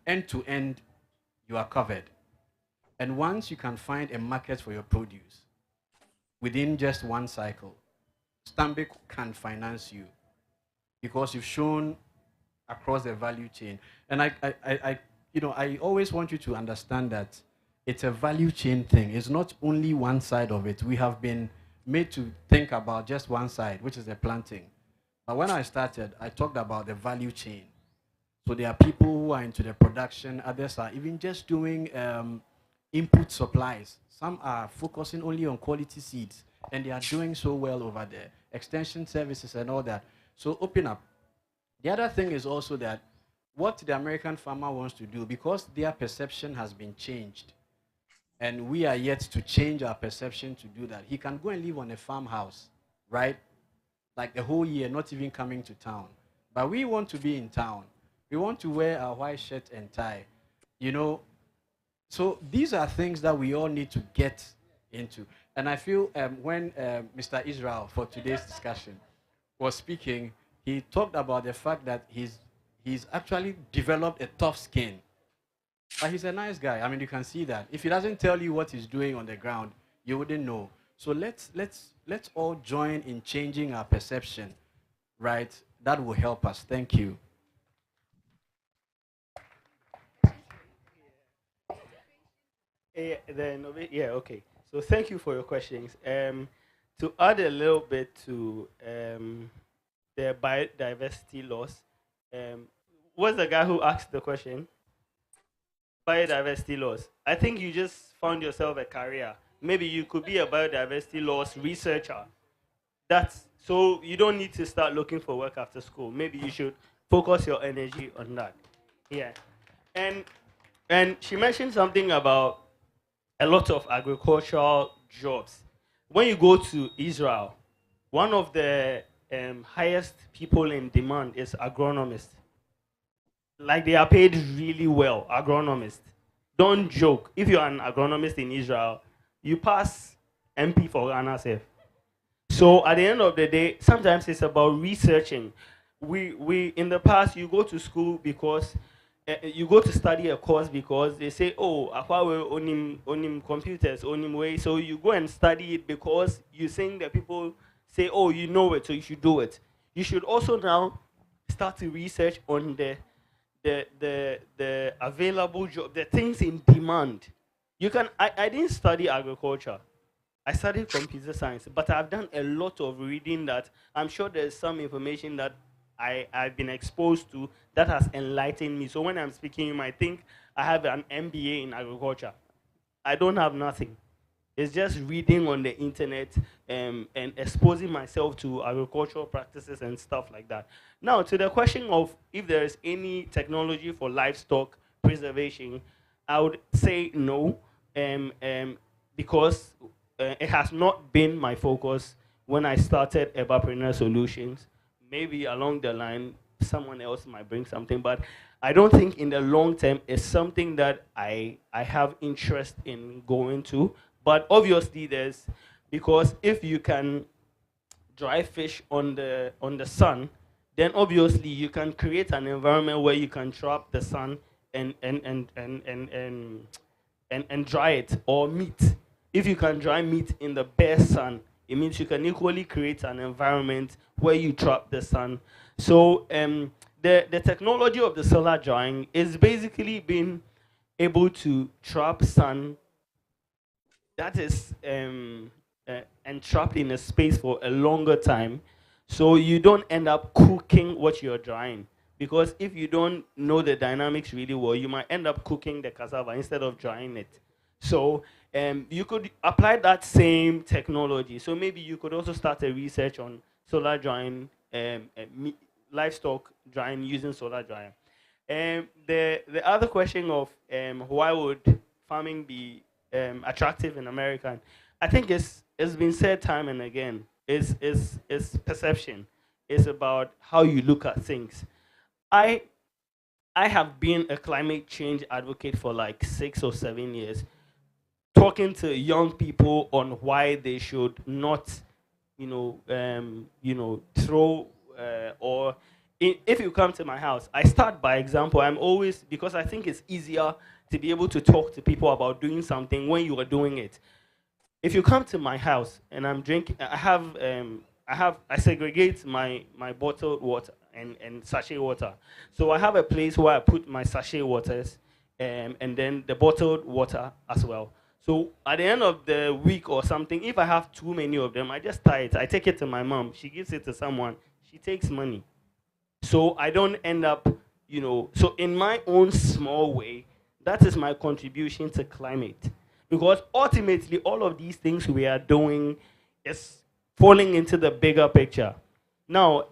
end to end, you are covered. And once you can find a market for your produce within just one cycle, Stanbic can finance you because you've shown across the value chain. And I always want you to understand that it's a value chain thing. It's not only one side of it. We have been made to think about just one side, which is the planting. But when I started, I talked about the value chain. So there are people who are into the production, others are even just doing input supplies. Some are focusing only on quality seeds, and they are doing so well over there. Extension services and all that. So open up. The other thing is also that what the American farmer wants to do, because their perception has been changed, and we are yet to change our perception to do that. He can go and live on a farmhouse, right? Like the whole year, not even coming to town. But we want to be in town. We want to wear our white shirt and tie, you know. So these are things that we all need to get into. And I feel when Mr. Israel, for today's discussion, was speaking, he talked about the fact that he's actually developed a tough skin. But he's a nice guy. I mean, you can see that. If he doesn't tell you what he's doing on the ground, you wouldn't know. So let's all join in changing our perception, right? That will help us. Thank you. Okay. So thank you for your questions. To add a little bit to the biodiversity loss, um, what's the guy who asked the question? Biodiversity loss. I think you just found yourself a career. Maybe you could be a biodiversity loss researcher. That's so you don't need to start looking for work after school. Maybe you should focus your energy on that. Yeah. And and she mentioned something about a lot of agricultural jobs. When you go to Israel, one of the highest people in demand is agronomists. Like they are paid really well, agronomists. Don't joke. If you're an agronomist in Israel, you pass MP for Ghana Safe. So at the end of the day, sometimes it's about researching. We in the past you go to school because you go to study a course because they say, oh, akwawe onim computers, onim way. So you go and study it because you think that people say, oh, you know it, so you should do it. You should also now start to research on the available job, the things in demand. You can. I didn't study agriculture. I studied computer science, but I've done a lot of reading that I'm sure there's some information that I've been exposed to that has enlightened me. So when I'm speaking, you might think I have an MBA in agriculture. I don't have nothing. It's just reading on the internet and exposing myself to agricultural practices and stuff like that. Now, to the question of if there is any technology for livestock preservation, I would say no, because it has not been my focus when I started Evapreneur Solutions. Maybe along the line, someone else might bring something, but I don't think in the long term it's something that I have interest in going to. But obviously, there's because if you can dry fish on the sun, then obviously you can create an environment where you can trap the sun and and and and and and, and dry it or meat. If you can dry meat in the bare sun, it means you can equally create an environment where you trap the sun. So the technology of the solar drying is basically being able to trap sun that is entrapped in a space for a longer time, so you don't end up cooking what you're drying. Because if you don't know the dynamics really well, you might end up cooking the cassava instead of drying it. So you could apply that same technology. So maybe you could also start a research on solar drying, livestock drying using solar drying. The other question of why would farming be attractive in America, I think it's been said time and again. It's perception. It's about how you look at things. I I have been a climate change advocate for like 6 or 7 years, talking to young people on why they should not, throw or if you come to my house, I start by example. I'm always, because I think it's easier to be able to talk to people about doing something when you are doing it. If you come to my house and I'm drinking, I segregate my bottled water and sachet water. So I have a place where I put my sachet waters, and then the bottled water as well. So at the end of the week or something, if I have too many of them, I just tie it. I take it to my mom. She gives it to someone. She takes money. So I don't end up, so in my own small way, that is my contribution to climate. Because ultimately, all of these things we are doing is falling into the bigger picture. Now,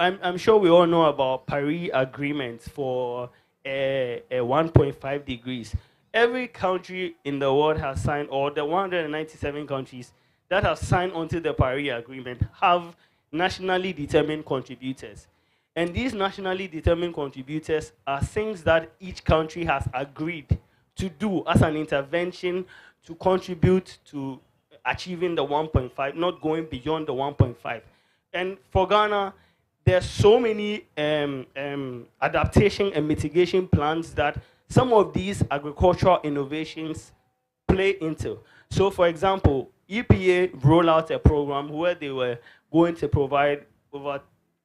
I'm sure we all know about Paris agreements for 1.5 degrees. Every country in the world has signed, or the 197 countries that have signed onto the Paris Agreement have nationally determined contributors. And these nationally determined contributors are things that each country has agreed to do as an intervention to contribute to achieving the 1.5, not going beyond the 1.5. And for Ghana, there's so many adaptation and mitigation plans that some of these agricultural innovations play into. So for example, EPA rolled out a program where they were going to provide over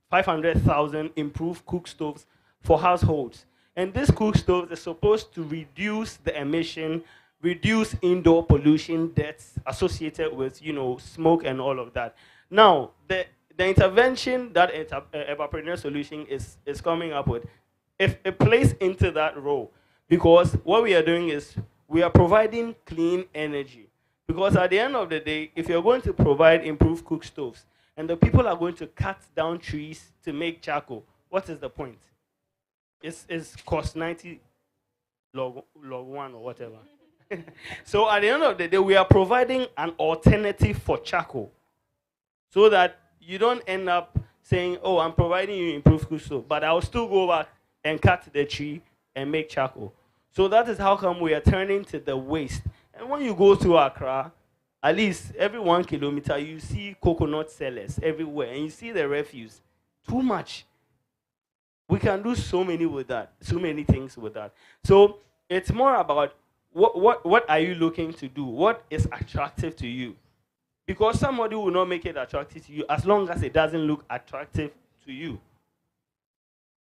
500,000 improved cook stoves for households. And this cook stove is supposed to reduce the emission, reduce indoor pollution deaths associated with, smoke and all of that. Now, the intervention that Evaporator Solution is coming up with, if it plays into that role, because what we are doing is we are providing clean energy. Because at the end of the day, if you're going to provide improved cook stoves, and the people are going to cut down trees to make charcoal, what is the point? It's cost 90 log 1 or whatever. So at the end of the day, we are providing an alternative for charcoal, so that you don't end up saying, oh, I'm providing you improved cook stove, but I'll still go back and cut the tree and make charcoal. So that is how come we are turning to the waste. And when you go to Accra, at least every 1 kilometer, you see coconut sellers everywhere, and you see the refuse. Too much. We can do so many with that, so many things with that. So it's more about what are you looking to do? What is attractive to you? Because somebody will not make it attractive to you as long as it doesn't look attractive to you.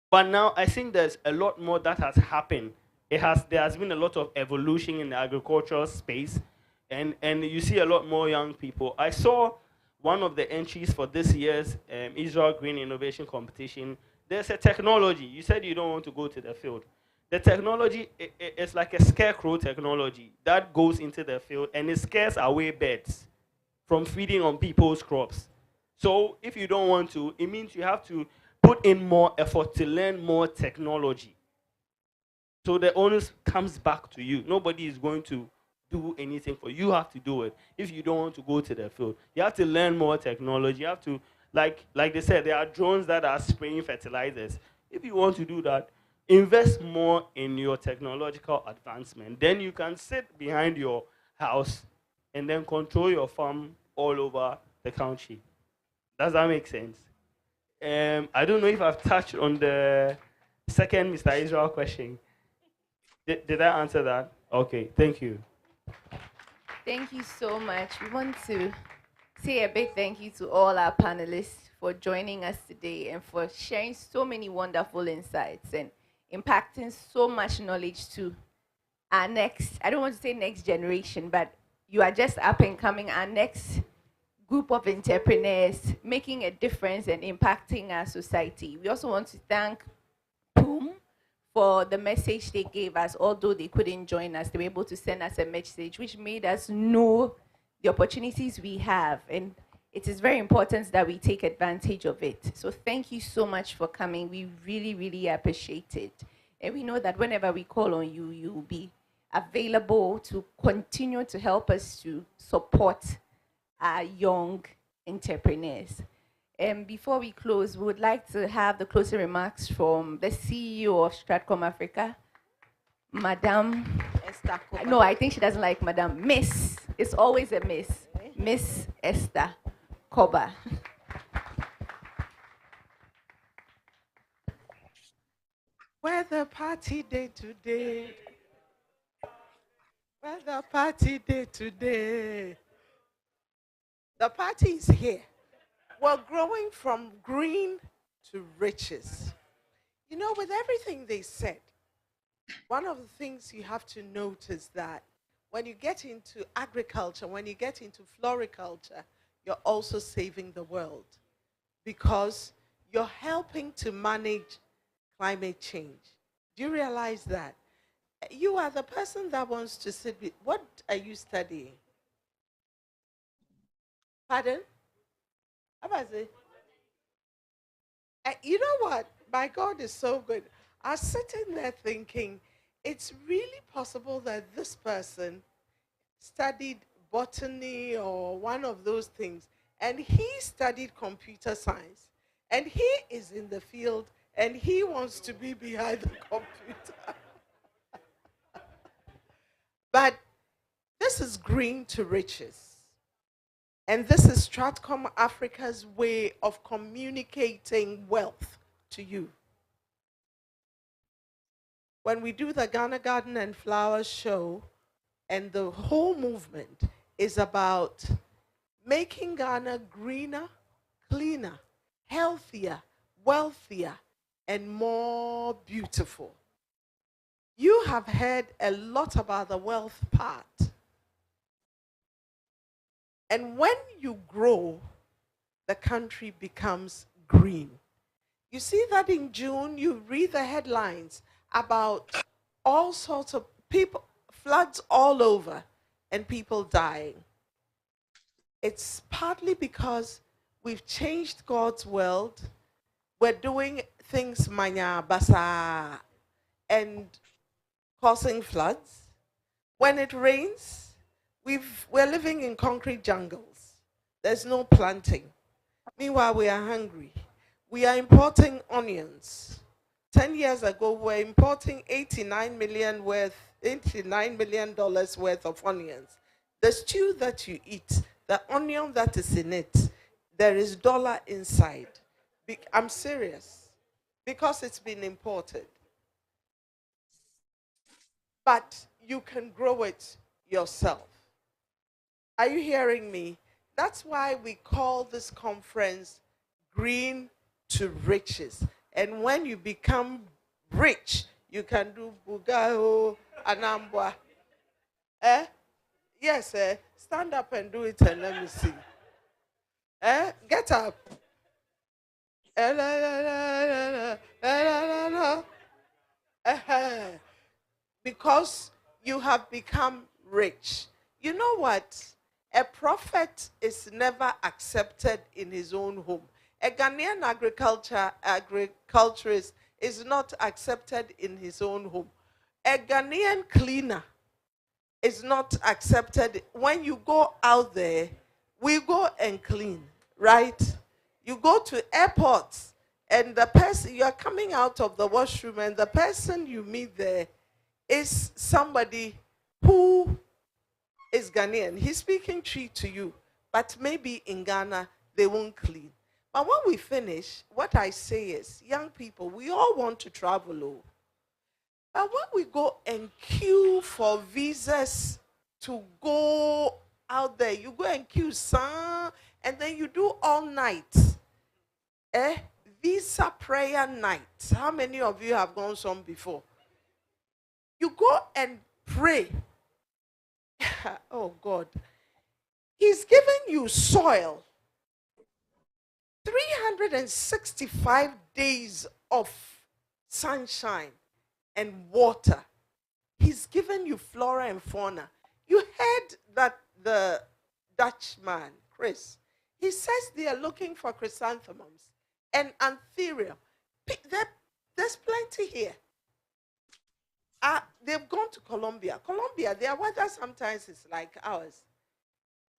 But now I think there's a lot more that has happened. There has been a lot of evolution in the agricultural space, and you see a lot more young people. I saw one of the entries for this year's Israel Green Innovation Competition. There's a technology. You said you don't want to go to the field. The technology is like a scarecrow technology that goes into the field, and it scares away birds from feeding on people's crops. So if you don't want to, it means you have to put in more effort to learn more technology. So the onus comes back to you. Nobody is going to do anything for you. You have to do it. If you don't want to go to the field, you have to learn more technology. You have to, like they said, there are drones that are spraying fertilizers. If you want to do that, invest more in your technological advancement. Then you can sit behind your house and then control your farm all over the country. Does that make sense? I don't know if I've touched on the second Mr. Israel question. Did I answer that? Okay, thank you. Thank you so much. We want to say a big thank you to all our panelists for joining us today and for sharing so many wonderful insights and impacting so much knowledge to our next, I don't want to say next generation, but you are just up and coming, our next group of entrepreneurs making a difference and impacting our society. We also want to thank POOM for the message they gave us. Although they couldn't join us, they were able to send us a message which made us know the opportunities we have, and it is very important that we take advantage of it. So thank you so much for coming. We really, really appreciate it. And we know that whenever we call on you, you will be available to continue to help us to support our young entrepreneurs. And before we close, we would like to have the closing remarks from the CEO of Stratcom Africa, Madam Esther Koba. No, I think she doesn't like Madam. Miss. It's always a Miss. Miss Esther Koba. Where the party day today? Where the party day today? The party is here. We're growing from green to riches. You know, with everything they said, one of the things you have to note is that when you get into agriculture, when you get into floriculture, you're also saving the world because you're helping to manage climate change. Do you realize that? You are the person that wants to sit with. What are you studying? Pardon? How about it? You know what? My God is so good. I was sitting there thinking, it's really possible that this person studied botany or one of those things, and he studied computer science, and he is in the field, and he wants to be behind the computer. But this is green to riches. And this is Stratcom Africa's way of communicating wealth to you. When we do the Ghana Garden and Flowers show, and the whole movement is about making Ghana greener, cleaner, healthier, wealthier, and more beautiful. You have heard a lot about the wealth part. And when you grow, the country becomes green. You see that in June, you read the headlines about all sorts of people, floods all over, and people dying. It's partly because we've changed God's world. We're doing things manya basa and causing floods. When it rains, we're living in concrete jungles. There's no planting. Meanwhile, we are hungry. We are importing onions. 10 years ago, we were importing $89 million worth of onions. The stew that you eat, the onion that is in it, there is dollar inside. I'm serious. Because it's been imported. But you can grow it yourself. Are you hearing me? That's why we call this conference Green to Riches. And when you become rich, you can do Bugao, Anambwa. Eh? Yes, eh? Stand up and do it and let me see. Eh? Get up. Because you have become rich. You know what? A prophet is never accepted in his own home. A Ghanaian agriculturist is not accepted in his own home. A Ghanaian cleaner is not accepted. When you go out there, we go and clean, right? You go to airports and the person, you are coming out of the washroom and the person you meet there is somebody who is Ghanaian. He's speaking Tree to you, but maybe in Ghana, they won't clean. But when we finish, what I say is, young people, we all want to travel. Oh. But when we go and queue for visas to go out there, you go and queue, son, and then you do all night. Visa prayer night. How many of you have gone some before? You go and pray. Oh God. He's given you soil. 365 days of sunshine and water. He's given you flora and fauna. You heard that the Dutchman, Chris, he says they are looking for chrysanthemums and anthurium. There's plenty here. They've gone to Colombia. Colombia, their weather sometimes is like ours.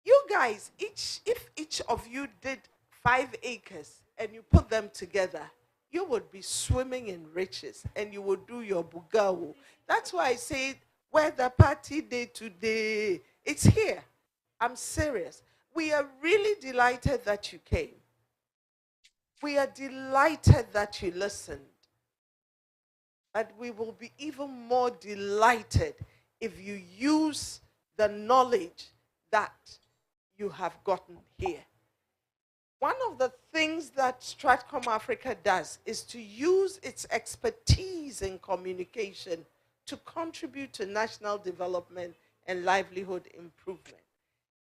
You guys, if each of you did 5 acres and you put them together, you would be swimming in riches and you would do your bugao. That's why I say, where the party day today, it's here. I'm serious. We are really delighted that you came. We are delighted that you listened. But we will be even more delighted if you use the knowledge that you have gotten here. One of the things that Stratcom Africa does is to use its expertise in communication to contribute to national development and livelihood improvement.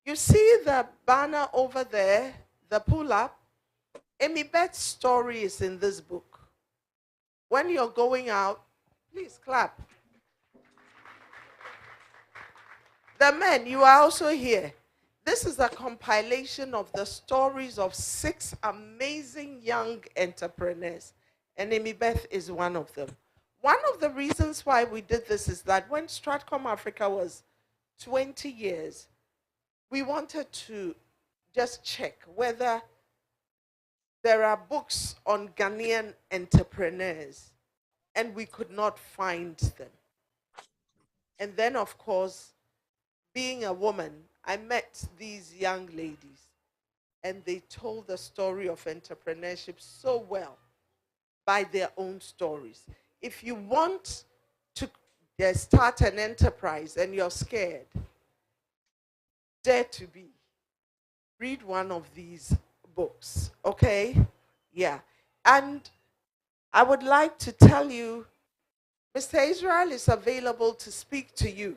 You see the banner over there, the pull-up? Amy Beth's story is in this book. When you're going out, please clap. The men, you are also here. This is a compilation of the stories of 6 amazing young entrepreneurs, and Amy Beth is one of them. One of the reasons why we did this is that when Stratcom Africa was 20 years, we wanted to just check whether there are books on Ghanaian entrepreneurs, and we could not find them. And then, of course, being a woman, I met these young ladies, and they told the story of entrepreneurship so well by their own stories. If you want to start an enterprise and you're scared, dare to be. Read one of these books, okay? Yeah. And I would like to tell you, Mr. Israel is available to speak to you.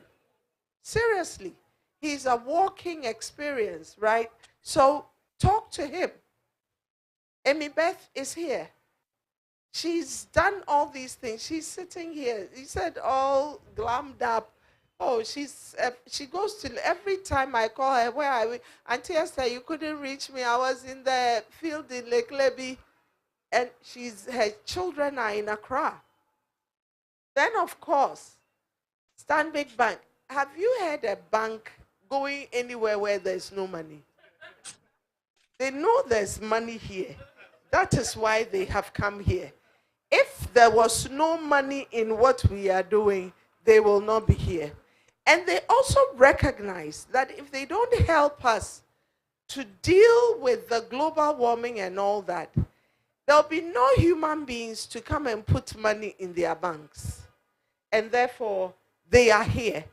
Seriously. He's a walking experience, right? So talk to him. Amy Beth is here. She's done all these things. She's sitting here. He said all glammed up. Oh, she goes to, every time I call her, where are we? Auntie Esther, you couldn't reach me. I was in the field in Lake Leby. And her children are in Accra. Then, of course, Stanbic Bank. Have you heard a bank going anywhere where there's no money? They know there's money here. That is why they have come here. If there was no money in what we are doing, they will not be here. And they also recognize that if they don't help us to deal with the global warming and all that, there'll be no human beings to come and put money in their banks. And therefore, they are here.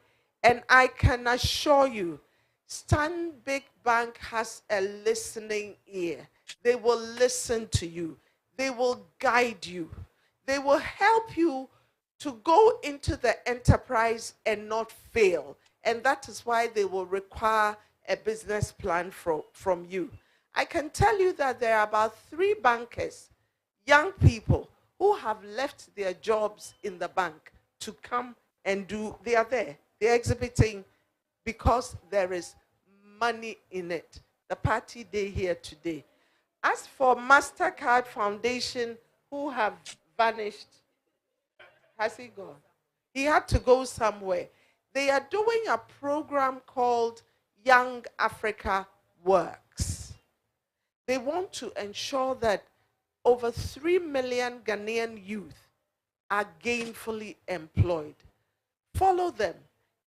And I can assure you, Stanbic Bank has a listening ear. They will listen to you. They will guide you. They will help you to go into the enterprise and not fail. And that is why they will require a business plan from you. I can tell you that there are about 3 bankers, young people, who have left their jobs in the bank to come and do, they are there. They're exhibiting because there is money in it. The party day here today. As for MasterCard Foundation, who have vanished, has he gone? He had to go somewhere. They are doing a program called Young Africa Works. They want to ensure that over 3 million Ghanaian youth are gainfully employed. Follow them.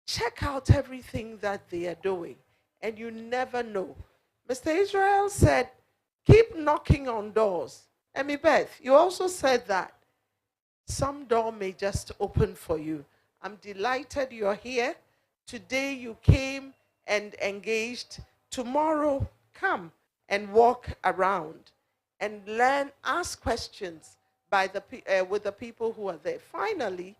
Check out everything that they are doing. And you never know. Mr. Israel said, keep knocking on doors. Amy Beth, you also said that some door may just open for you. I'm delighted you're here. Today you came and engaged. Tomorrow, come and walk around and learn, ask questions with the people who are there. Finally,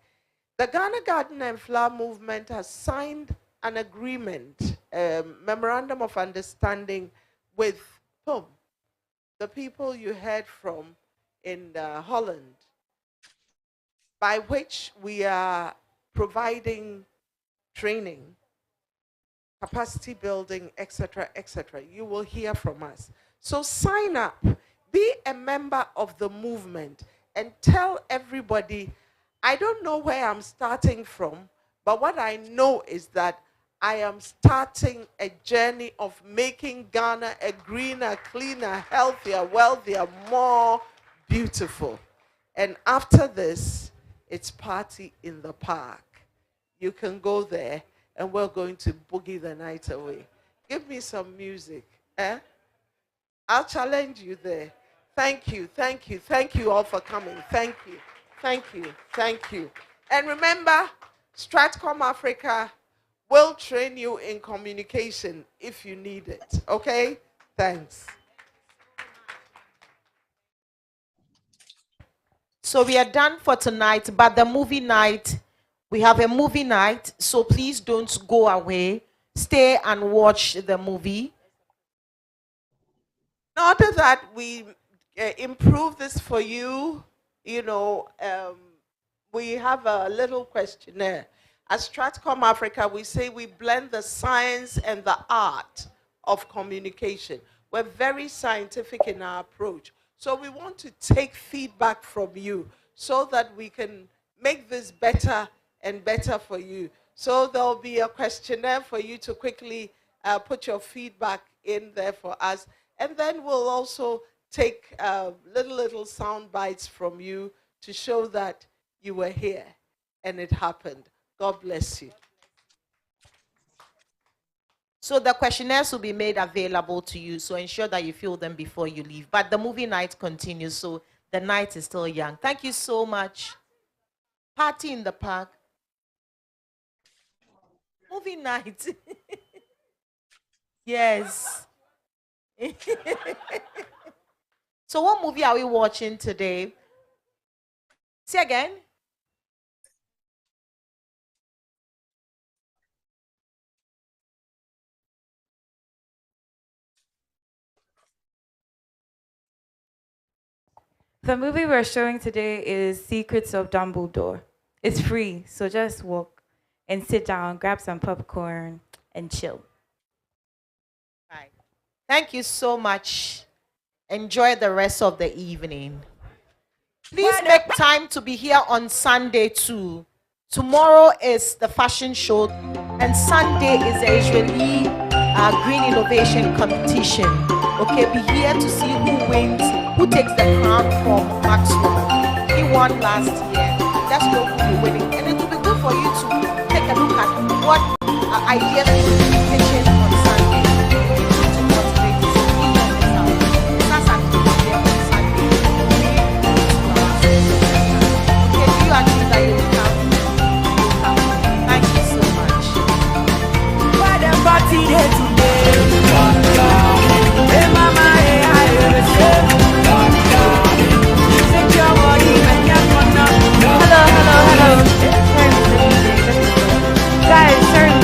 the Ghana Garden and Flower Movement has signed an agreement, a memorandum of understanding with whom? The people you heard from in Holland, by which we are providing training, capacity building, etc., etc. You will hear from us. So sign up, be a member of the movement, and tell everybody, I don't know where I'm starting from, but what I know is that I am starting a journey of making Ghana a greener, cleaner, healthier, wealthier, more beautiful. And after this, it's party in the park. You can go there, and we're going to boogie the night away. Give me some music. Eh? I'll challenge you there. Thank you, thank you, thank you all for coming. Thank you. Thank you. Thank you. And remember, Stratcom Africa will train you in communication if you need it. Okay? Thanks. So we are done for tonight, but the movie night, we have a movie night, so please don't go away. Stay and watch the movie. In order that we improve this for you, we have a little questionnaire. At Stratcom Africa, we say we blend the science and the art of communication. We're very scientific in our approach. So we want to take feedback from you so that we can make this better and better for you. So there'll be a questionnaire for you to quickly put your feedback in there for us. And then we'll also take little sound bites from you to show that you were here and it happened. God bless you. So the questionnaires will be made available to you, so ensure that you fill them before you leave. But the movie night continues, so the night is still young. Thank you so much. Party in the park. Movie night. Yes. So what movie are we watching today? Say again. The movie we're showing today is Secrets of Dumbledore. It's free, so just walk and sit down, grab some popcorn, and chill. Right. Thank you so much. Enjoy the rest of the evening. Please make time to be here on Sunday too. Tomorrow is the fashion show, and Sunday is the Israeli Green Innovation Competition. Okay, be here to see who wins, who takes the crown from Maxwell. He won last year. That's what we'll be winning. And it will be good for you to take a look at what ideas you're pitching